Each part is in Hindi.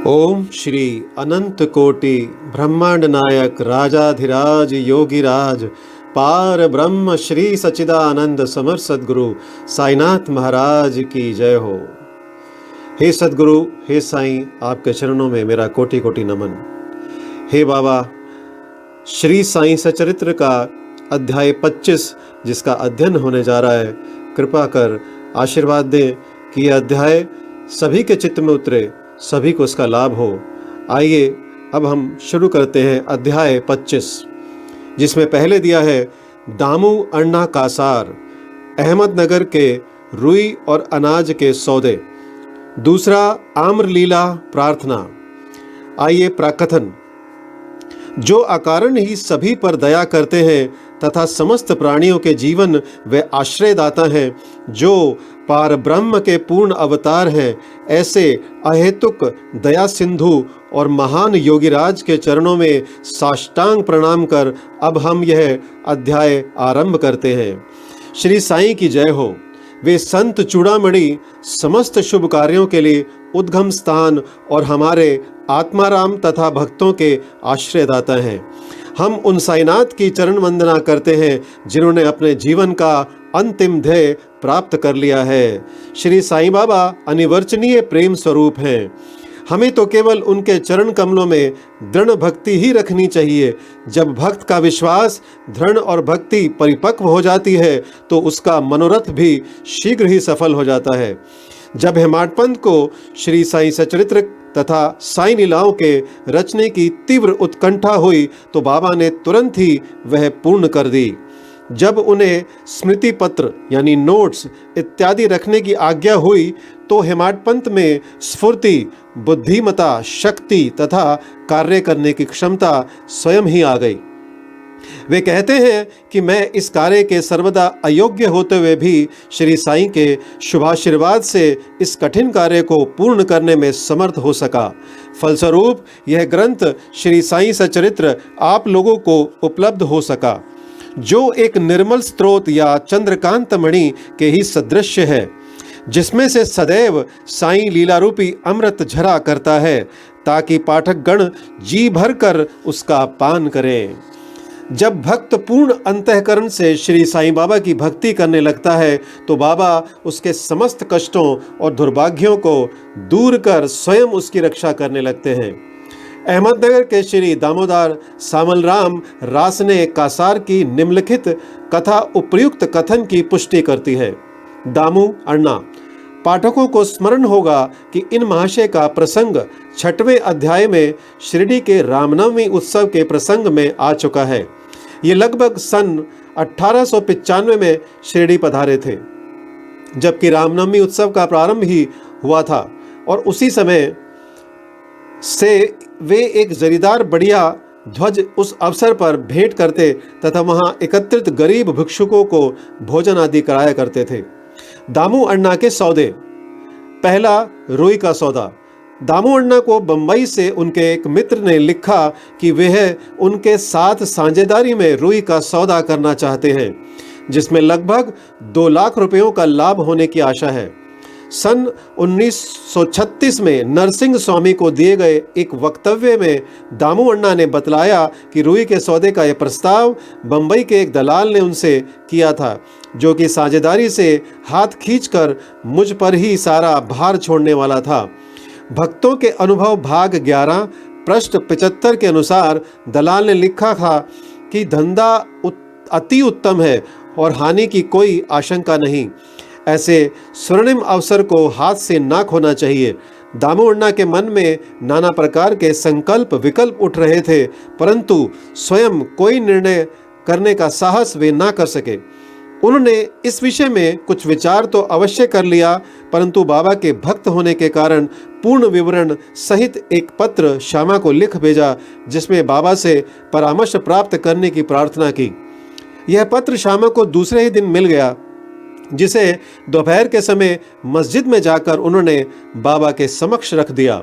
ओम श्री अनंत कोटि ब्रह्मांड नायक राजाधिराज योगिराज पार ब्रह्म श्री सच्चिदानंद समर सद्गुरु साईनाथ महाराज की जय हो। हे सद्गुरु, हे साईं, आपके चरणों में मेरा कोटि कोटि नमन। हे बाबा, श्री साईं सचरित्र का अध्याय 25 जिसका अध्ययन होने जा रहा है, कृपा कर आशीर्वाद दें कि यह अध्याय सभी के चित्त में उतरे, सभी को इसका लाभ हो। आइए अब हम शुरू करते हैं अध्याय 25, जिसमें पहले दिया है दामू अन्ना कासार, अहमदनगर के रुई और अनाज के सौदे। दूसरा आम्र लीला प्रार्थना। आइए प्राकथन। जो अकारण ही सभी पर दया करते हैं तथा समस्त प्राणियों के जीवन वे आश्रयदाता हैं, जो पार ब्रह्म के पूर्ण अवतार हैं, ऐसे अहेतुक दया सिंधु और महान योगीराज के चरणों में साष्टांग प्रणाम कर अब हम यह अध्याय आरंभ करते हैं। श्री साईं की जय हो। वे संत चूड़ामणि समस्त शुभ कार्यों के लिए उद्गम स्थान और हमारे आत्माराम तथा भक्तों के आश्रयदाता हैं। हम उन साईनाथ की चरण वंदना करते हैं जिन्होंने अपने जीवन का अंतिम ध्येय प्राप्त कर लिया है। श्री साईं बाबा अनिवर्चनीय प्रेम स्वरूप हैं। हमें तो केवल उनके चरण कमलों में दृढ़ भक्ति ही रखनी चाहिए। जब भक्त का विश्वास, दृढ़ और भक्ति परिपक्व हो जाती है तो उसका मनोरथ भी शीघ्र ही सफल हो जाता है। जब हेमाडपंत को श्री साईं सचरित्र तथा साईं लीलाओं के रचने की तीव्र उत्कंठा हुई तो बाबा ने तुरंत ही वह पूर्ण कर दी। जब उन्हें स्मृति पत्र यानी नोट्स इत्यादि रखने की आज्ञा हुई तो हेमाडपंत में स्फूर्ति, बुद्धिमता, शक्ति तथा कार्य करने की क्षमता स्वयं ही आ गई। वे कहते हैं कि मैं इस कार्य के सर्वदा अयोग्य होते हुए भी श्री साईं के शुभाशीर्वाद से इस कठिन कार्य को पूर्ण करने में समर्थ हो सका। फलस्वरूप यह ग्रंथ श्री साईं सचरित्र आप लोगों को उपलब्ध हो सका, जो एक निर्मल स्रोत या चंद्रकांत मणि के ही सदृश है, जिसमें से सदैव साईं लीला रूपी अमृत झरा करता है, ताकि पाठक गण जी भर कर उसका पान करें। जब भक्त पूर्ण अंतःकरण से श्री साईं बाबा की भक्ति करने लगता है तो बाबा उसके समस्त कष्टों और दुर्भाग्यों को दूर कर स्वयं उसकी रक्षा करने लगते हैं। अहमदनगर के श्री दामोदर सामलराम रास ने कासार की निम्नलिखित कथा उपयुक्त कथन की पुष्टि करती है। दामू अन्ना। पाठकों को स्मरण होगा कि इन महाशय का प्रसंग 6वें अध्याय में शिरडी के रामनवमी उत्सव के प्रसंग में आ चुका है। ये लगभग सन 1895 में शिरडी पधारे थे, जबकि रामनवमी उत्सव का प्रारंभ ही हुआ था, और उसी समय से वे एक जरीदार बढ़िया ध्वज उस अवसर पर भेंट करते तथा वहां एकत्रित गरीब भिक्षुकों को भोजन आदि कराया करते थे। दामू अन्ना के सौदे। पहला, रुई का सौदा। दामू अन्ना को बंबई से उनके एक मित्र ने लिखा कि वह उनके साथ साझेदारी में रुई का सौदा करना चाहते हैं, जिसमें लगभग 2 लाख रुपयों का लाभ होने की आशा है। सन 1936 में नरसिंह स्वामी को दिए गए एक वक्तव्य में दामू अन्ना ने बतलाया कि रुई के सौदे का यह प्रस्ताव बंबई के एक दलाल ने उनसे किया था, जो कि साझेदारी से हाथ खींचकर मुझ पर ही सारा भार छोड़ने वाला था। भक्तों के अनुभव भाग 11 पृष्ठ 75 के अनुसार दलाल ने लिखा था कि धंधा अति उत्तम है और हानि की कोई आशंका नहीं। ऐसे स्वर्णिम अवसर को हाथ से ना खोना चाहिए। दामू अन्ना के मन में नाना प्रकार के संकल्प विकल्प उठ रहे थे, परंतु स्वयं कोई निर्णय करने का साहस वे ना कर सके। उन्होंने इस विषय में कुछ विचार तो अवश्य कर लिया, परंतु बाबा के भक्त होने के कारण पूर्ण विवरण सहित एक पत्र श्यामा को लिख भेजा, जिसमें बाबा से परामर्श प्राप्त करने की प्रार्थना की। यह पत्र श्यामा को दूसरे ही दिन मिल गया, जिसे दोपहर के समय मस्जिद में जाकर उन्होंने बाबा के समक्ष रख दिया।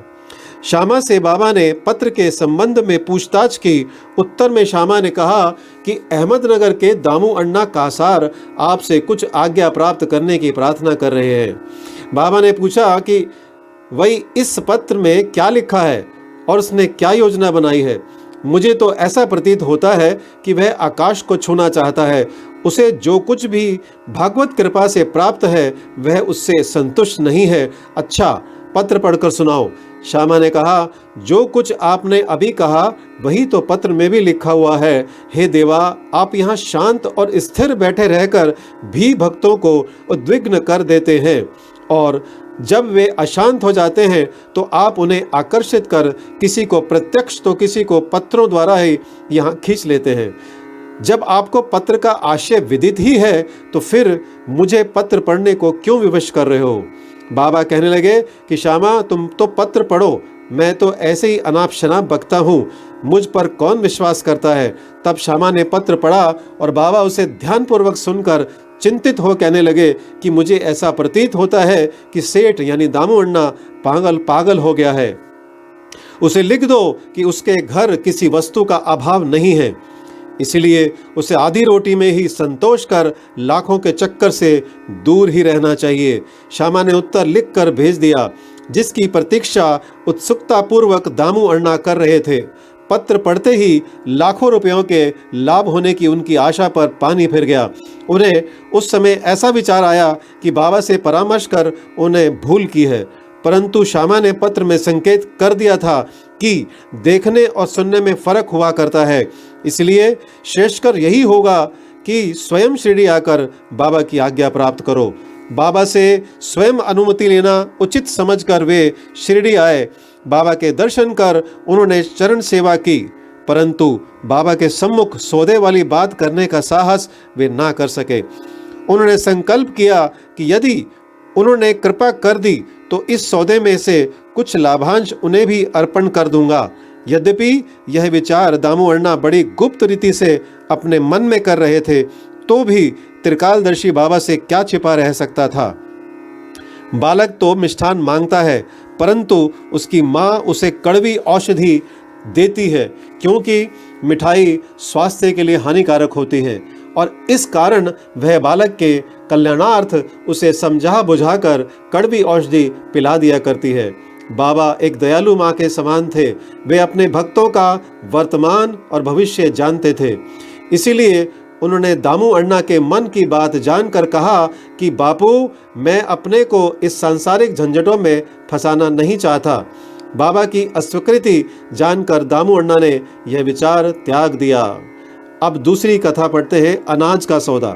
श्यामा से बाबा ने पत्र के संबंध में पूछताछ की। उत्तर में श्यामा ने कहा कि अहमदनगर के दामू अन्ना कासार आपसे कुछ आज्ञा प्राप्त करने की प्रार्थना कर रहे हैं। बाबा ने पूछा कि वही इस पत्र में क्या लिखा है और उसने क्या योजना बनाई है। मुझे तो ऐसा प्रतीत होता है कि वह आकाश को छूना चाहता है। उसे जो कुछ भी भागवत कृपा से प्राप्त है वह उससे संतुष्ट नहीं है। अच्छा, पत्र पढ़कर सुनाओ। श्यामा ने कहा, जो कुछ आपने अभी कहा वही तो पत्र में भी लिखा हुआ है। हे देवा, आप यहाँ शांत और स्थिर बैठे रहकर भी भक्तों को उद्विग्न कर देते हैं, और जब वे अशांत हो जाते हैं तो आप उन्हें आकर्षित कर किसी को प्रत्यक्ष तो किसी को पत्रों द्वारा ही यहाँ खींच लेते हैं। जब आपको पत्र का आशय विदित ही है तो फिर मुझे पत्र पढ़ने को क्यों विवश कर रहे हो। बाबा कहने लगे कि श्यामा, तुम तो पत्र पढ़ो, मैं तो ऐसे ही अनाप शनाप बकता हूँ, मुझ पर कौन विश्वास करता है। तब श्यामा ने पत्र पढ़ा और बाबा उसे ध्यानपूर्वक सुनकर चिंतित हो कहने लगे कि मुझे ऐसा प्रतीत होता है कि सेठ यानी दामू अण्णा पागल हो गया है। उसे लिख दो कि उसके घर किसी वस्तु का अभाव नहीं है, इसलिए उसे आधी रोटी में ही संतोष कर लाखों के चक्कर से दूर ही रहना चाहिए। श्यामा ने उत्तर लिख कर भेज दिया, जिसकी प्रतीक्षा उत्सुकता पूर्वक दामू अण्णा कर रहे थे। पत्र पढ़ते ही लाखों रुपयों के लाभ होने की उनकी आशा पर पानी फिर गया। उन्हें उस समय ऐसा विचार आया कि बाबा से परामर्श कर उन्हें भूल की है, परंतु श्यामा ने पत्र में संकेत कर दिया था कि देखने और सुनने में फर्क हुआ करता है, इसलिए श्रेष्ठकर यही होगा कि स्वयं शिरडी आकर बाबा की आज्ञा प्राप्त करो। बाबा से स्वयं अनुमति लेना उचित समझकर वे शिरडी आए। बाबा के दर्शन कर उन्होंने चरण सेवा की, परंतु बाबा के सम्मुख सौदे वाली बात करने का साहस वे ना कर सके। उन्होंने संकल्प किया कि यदि उन्होंने कृपा कर दी तो इस सौदे में से कुछ लाभांश उन्हें भी अर्पण कर दूंगा। यद्यपि यह विचार दामू अण्णा बड़ी गुप्त रीति से अपने मन में कर रहे थे, तो भी त्रिकालदर्शी बाबा से क्या छिपा रह सकता था। बालक तो मिष्ठान मांगता है, परंतु उसकी माँ उसे कड़वी औषधि देती है, क्योंकि मिठाई स्वास्थ्य के लिए हानिकारक होती है, और इस कारण वह बालक के कल्याणार्थ उसे समझा बुझाकर कड़वी औषधि पिला दिया करती है। बाबा एक दयालु माँ के समान थे। वे अपने भक्तों का वर्तमान और भविष्य जानते थे। इसीलिए उन्होंने दामू अण्णा के मन की बात जानकर कहा कि बापू, मैं अपने को इस सांसारिक झंझटों में फंसाना नहीं चाहता। बाबा की अस्वीकृति जानकर दामू अण्णा ने यह विचार त्याग दिया। अब दूसरी कथा पढ़ते हैं, अनाज का सौदा।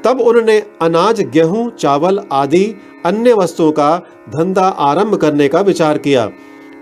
तब उन्होंने अनाज, गेहूं, चावल आदि अन्य वस्तुओं का धंधा आरंभ करने का विचार किया।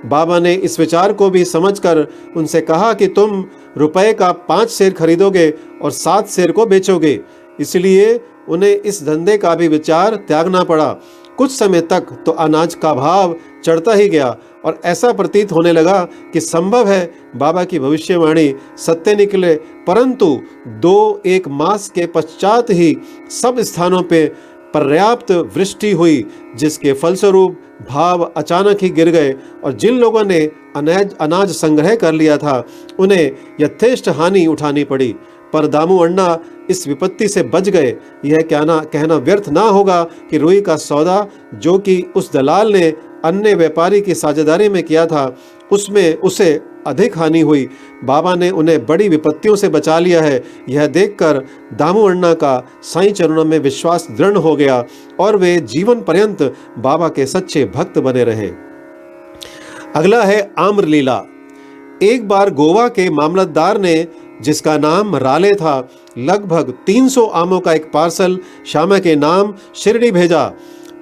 बाबा ने इस विचार को भी समझकर उनसे कहा कि तुम रुपए का 5 सेर खरीदोगे और 7 सेर को बेचोगे, इसलिए उन्हें इस धंधे का भी विचार त्यागना पड़ा। कुछ समय तक तो अनाज का भाव चढ़ता ही गया और ऐसा प्रतीत होने लगा कि संभव है बाबा की भविष्यवाणी सत्य निकले, परंतु 2-1 मास के पश्चात ही सब स्थानों पे पर्याप्त वृष्टि हुई, जिसके फलस्वरूप भाव अचानक ही गिर गए और जिन लोगों ने अनाज संग्रह कर लिया था उन्हें यथेष्ट हानि उठानी पड़ी। पर दामू अण्णा इस विपत्ति से बच गए। यह कहना व्यर्थ ना होगा कि रुई का सौदा जो कि उस दलाल ने अन्य व्यापारी की साझेदारी में किया था, उसमें उसे अधिक हानि हुई। बाबा ने उन्हें बड़ी विपत्तियों से बचा लिया है। यह देखकर दामू अण्णा का साईं चरणों में विश्वास दृढ़ हो गया और वे जीवन पर्यंत बाबा के सच्चे भक्त बने रहे। अगला है आम्रलीला। एक बार गोवा के मामलतदार ने, जिसका नाम राले था, लगभग 300 आमों का एक पार्सल श्यामा के नाम शिरडी भेजा।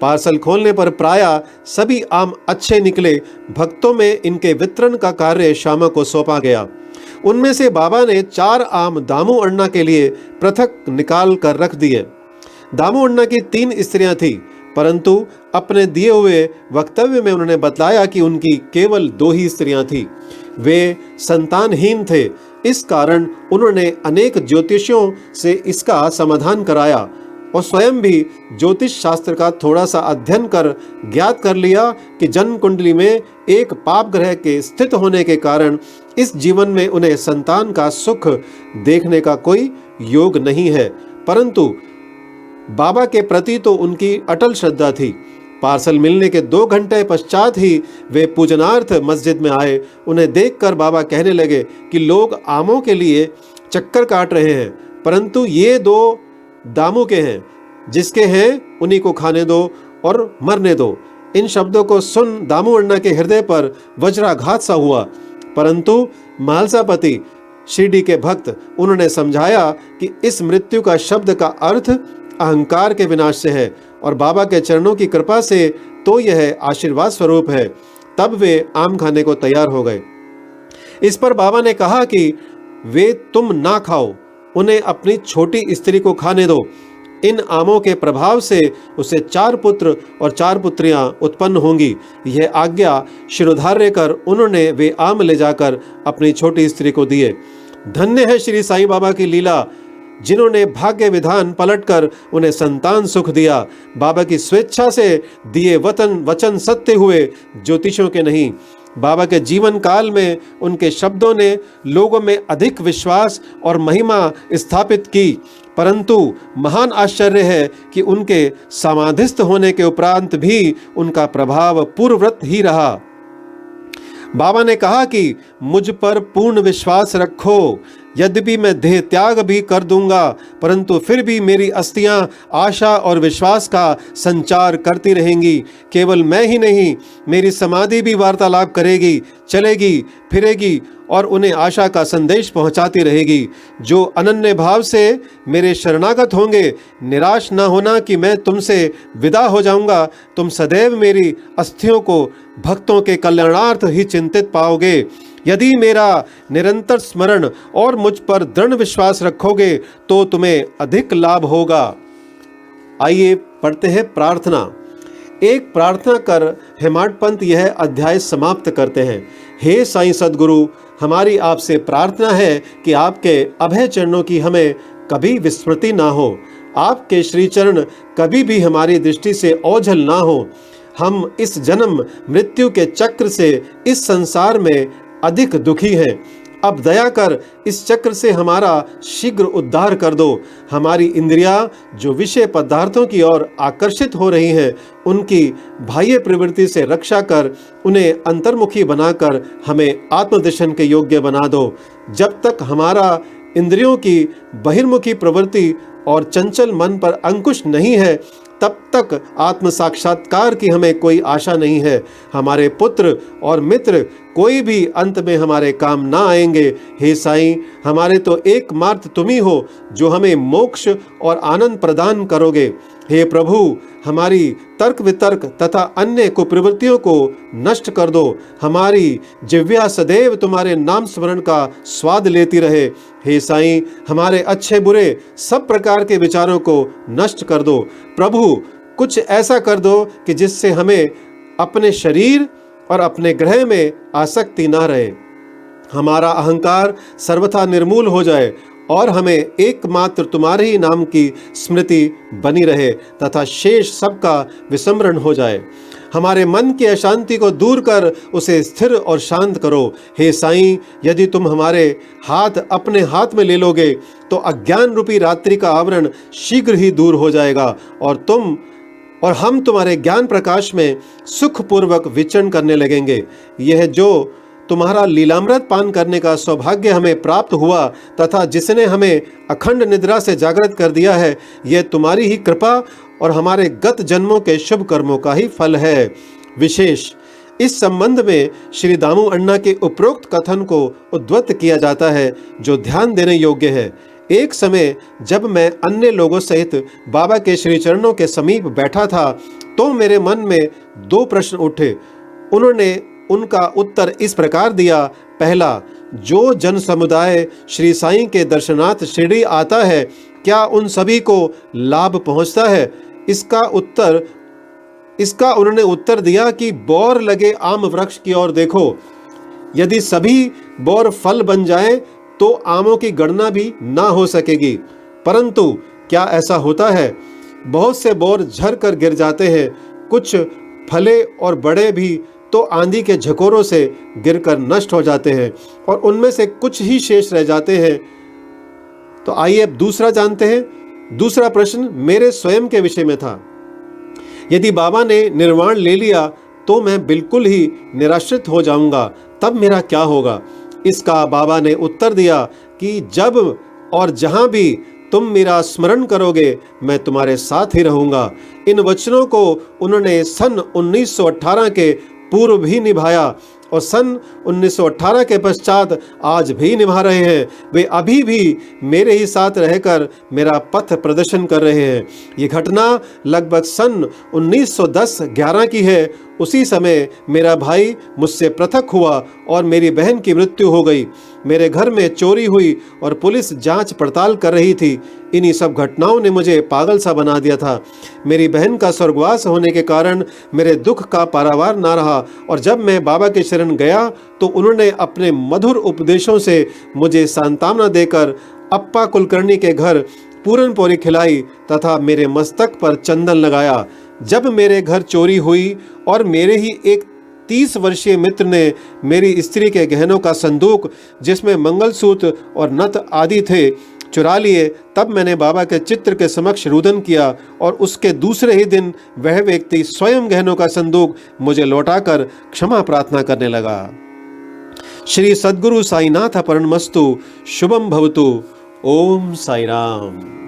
पार्सल खोलने पर प्रायः सभी आम अच्छे निकले। भक्तों में इनके वितरण का कार्य श्यामा को सौंपा गया। उनमें से बाबा ने 4 आम दामू अण्णा के लिए पृथक निकाल कर रख दिए। दामू अण्णा की 3 स्त्रियां थीं, परंतु अपने दिए हुए वक्तव्य में उन्होंने बताया कि उनकी केवल 2 ही स्त्रियां थीं। वे संतानहीन थे। इस कारण उन्होंने अनेक ज्योतिषियों से इसका समाधान कराया और स्वयं भी ज्योतिष शास्त्र का थोड़ा सा अध्ययन कर ज्ञात कर लिया कि जन्म कुंडली में एक पाप ग्रह के स्थित होने के कारण इस जीवन में उन्हें संतान का सुख देखने का कोई योग नहीं है। परंतु बाबा के प्रति तो उनकी अटल श्रद्धा थी। पार्सल मिलने के 2 घंटे पश्चात ही वे पूजनार्थ मस्जिद में आए। उन्हें देखकर बाबा कहने लगे कि लोग आमों के लिए चक्कर काट रहे हैं, परंतु ये 2 दामू के हैं, जिसके हैं उन्हीं को खाने दो और मरने दो। इन शब्दों को सुन दामू अण्णा के हृदय पर वज्राघात सा हुआ, परंतु महालसापति शिरडी के भक्त उन्होंने समझाया कि इस मृत्यु का शब्द का अर्थ अहंकार के विनाश से है और बाबा के चरणों की कृपा से तो यह आशीर्वाद स्वरूप है। तब वे आम खाने को तैयार हो गए। इस पर बाबा ने कहा कि वे तुम ना खाओ, उन्हें अपनी छोटी स्त्री को खाने दो। इन आमों के प्रभाव से उसे 4 पुत्र और 4 पुत्रियां उत्पन्न होंगी। यह आज्ञा शिरोधार्य कर उन्होंने वे आम ले जाकर अपनी छोटी स्त्री को दिए। धन्य है श्री साईं बाबा की लीला, जिन्होंने भाग्य विधान पलटकर उन्हें संतान सुख दिया। बाबा की स्वेच्छा से दिए वचन सत्य हुए, ज्योतिषों के नहीं। बाबा के जीवन काल में उनके शब्दों ने लोगों में अधिक विश्वास और महिमा स्थापित की, परंतु महान आश्चर्य है कि उनके समाधिस्थ होने के उपरांत भी उनका प्रभाव पूर्ववत ही रहा। बाबा ने कहा कि मुझ पर पूर्ण विश्वास रखो, यद्यपि मैं देह त्याग भी कर दूंगा, परंतु फिर भी मेरी अस्थियां आशा और विश्वास का संचार करती रहेंगी। केवल मैं ही नहीं, मेरी समाधि भी वार्तालाप करेगी, चलेगी, फिरेगी और उन्हें आशा का संदेश पहुंचाती रहेगी। जो अनन्य भाव से मेरे शरणागत होंगे, निराश न होना कि मैं तुमसे विदा हो जाऊंगा। तुम सदैव मेरी अस्थियों को भक्तों के कल्याणार्थ ही चिंतित पाओगे। यदि मेरा निरंतर स्मरण और मुझ पर दृढ़ विश्वास रखोगे तो तुम्हें अधिक लाभ होगा। आइए पढ़ते हैं प्रार्थना। एक प्रार्थना कर हेमाड पंत यह अध्याय समाप्त करते हैं। हे साईं सद्गुरु, हमारी आपसे प्रार्थना है कि आपके अभय चरणों की हमें कभी विस्मृति ना हो। आपके श्री चरण कभी भी हमारी दृष्टि से ओझल ना हो। हम इस जन्म मृत्यु के चक्र से इस संसार में अधिक दुखी हैं। अब दया कर इस चक्र से हमारा शीघ्र उद्धार कर दो। हमारी इंद्रियां जो विषय पदार्थों की ओर आकर्षित हो रही हैं, उनकी बाह्य प्रवृत्ति से रक्षा कर उन्हें अंतर्मुखी बनाकर हमें आत्मदर्शन के योग्य बना दो। जब तक हमारा इंद्रियों की बहिर्मुखी प्रवृत्ति और चंचल मन पर अंकुश नहीं है, तब तक आत्म साक्षात्कार की हमें कोई आशा नहीं है। हमारे पुत्र और मित्र कोई भी अंत में हमारे काम ना आएंगे। हे साईं, हमारे तो एकमात्र तुम ही हो जो हमें मोक्ष और आनंद प्रदान करोगे। हे प्रभु, हमारी तर्क वितर्क तथा अन्य कुप्रवृत्तियों को नष्ट कर दो। हमारी जिह्वा सदैव तुम्हारे नाम स्मरण का स्वाद लेती रहे। हे साईं, हमारे अच्छे बुरे सब प्रकार के विचारों को नष्ट कर दो। प्रभु, कुछ ऐसा कर दो कि जिससे हमें अपने शरीर और अपने ग्रह में आसक्ति ना रहे। हमारा अहंकार सर्वथा निर्मूल हो जाए और हमें एकमात्र तुम्हारे ही नाम की स्मृति बनी रहे तथा शेष सबका विस्मरण हो जाए। हमारे मन की अशांति को दूर कर उसे स्थिर और शांत करो। हे साईं, यदि तुम हमारे हाथ अपने हाथ में ले लोगे तो अज्ञान रूपी रात्रि का आवरण शीघ्र ही दूर हो जाएगा और हम तुम्हारे ज्ञान प्रकाश में सुखपूर्वक विचरण करने लगेंगे। यह जो तुम्हारा लीलामृत पान करने का सौभाग्य हमें प्राप्त हुआ तथा जिसने हमें अखंड निद्रा से जागृत कर दिया है, यह तुम्हारी ही कृपा और हमारे गत जन्मों के शुभ कर्मों का ही फल है। विशेष इस संबंध में श्री दामू अण्णा के उपरोक्त कथन को उद्धृत किया जाता है, जो ध्यान देने योग्य है। एक समय जब मैं अन्य लोगों सहित बाबा के श्री चरणों के समीप बैठा था, तो मेरे मन में 2 प्रश्न उठे। उन्होंने उनका उत्तर इस प्रकार दिया। पहला, जो जन समुदाय श्री साईं के दर्शनार्थ शिरडी आता है, क्या उन सभी को लाभ पहुंचता है? इसका उन्होंने उत्तर दिया कि बौर लगे आम वृक्ष की ओर देखो। यदि सभी बौर फल बन जाए तो आमों की गणना भी ना हो सकेगी। परंतु क्या ऐसा होता है? बहुत से बौर झर कर गिर जाते हैं। कुछ फले और बड़े भी तो आंधी के झकोरों से गिरकर नष्ट हो जाते हैं और उनमें से कुछ ही शेष रह जाते हैं। तो आइए अब दूसरा जानते हैं। दूसरा प्रश्न मेरे स्वयं के विषय में था। यदि बाबा ने निर्वाण ले लिया तो मैं बिल्कुल ही निराश्रित हो जाऊंगा, तब मेरा क्या होगा? इसका बाबा ने उत्तर दिया कि जब और जहां भी तुम मेरा स्मरण करोगे मैं तुम्हारे साथ ही रहूंगा। इन वचनों को उन्होंने सन 1918 के पूर्व भी निभाया और सन 1918 के पश्चात आज भी निभा रहे हैं। वे अभी भी मेरे ही साथ रहकर मेरा पथ प्रदर्शन कर रहे हैं। ये घटना लगभग सन 1910-11 की है। उसी समय मेरा भाई मुझसे पृथक हुआ और मेरी बहन की मृत्यु हो गई। मेरे घर में चोरी हुई और पुलिस जांच पड़ताल कर रही थी। इन्हीं सब घटनाओं ने मुझे पागल सा बना दिया था। मेरी बहन का स्वर्गवास होने के कारण मेरे दुख का पारावार ना रहा और जब मैं बाबा के शरण गया तो उन्होंने अपने मधुर उपदेशों से मुझे सांत्वना देकर अप्पा कुलकर्णी के घर पूरन पोरी खिलाई तथा मेरे मस्तक पर चंदन लगाया। जब मेरे घर चोरी हुई और मेरे ही एक 30 वर्षीय मित्र ने मेरी स्त्री के गहनों का संदूक जिसमें मंगलसूत्र और नथ आदि थे चुरा लिए, तब मैंने बाबा के चित्र के समक्ष रुदन किया और उसके दूसरे ही दिन वह व्यक्ति स्वयं गहनों का संदूक मुझे लौटाकर क्षमा प्रार्थना करने लगा। श्री सद्गुरु साईनाथ अपरणमस्तु। शुभम भवतु। ओम साई राम।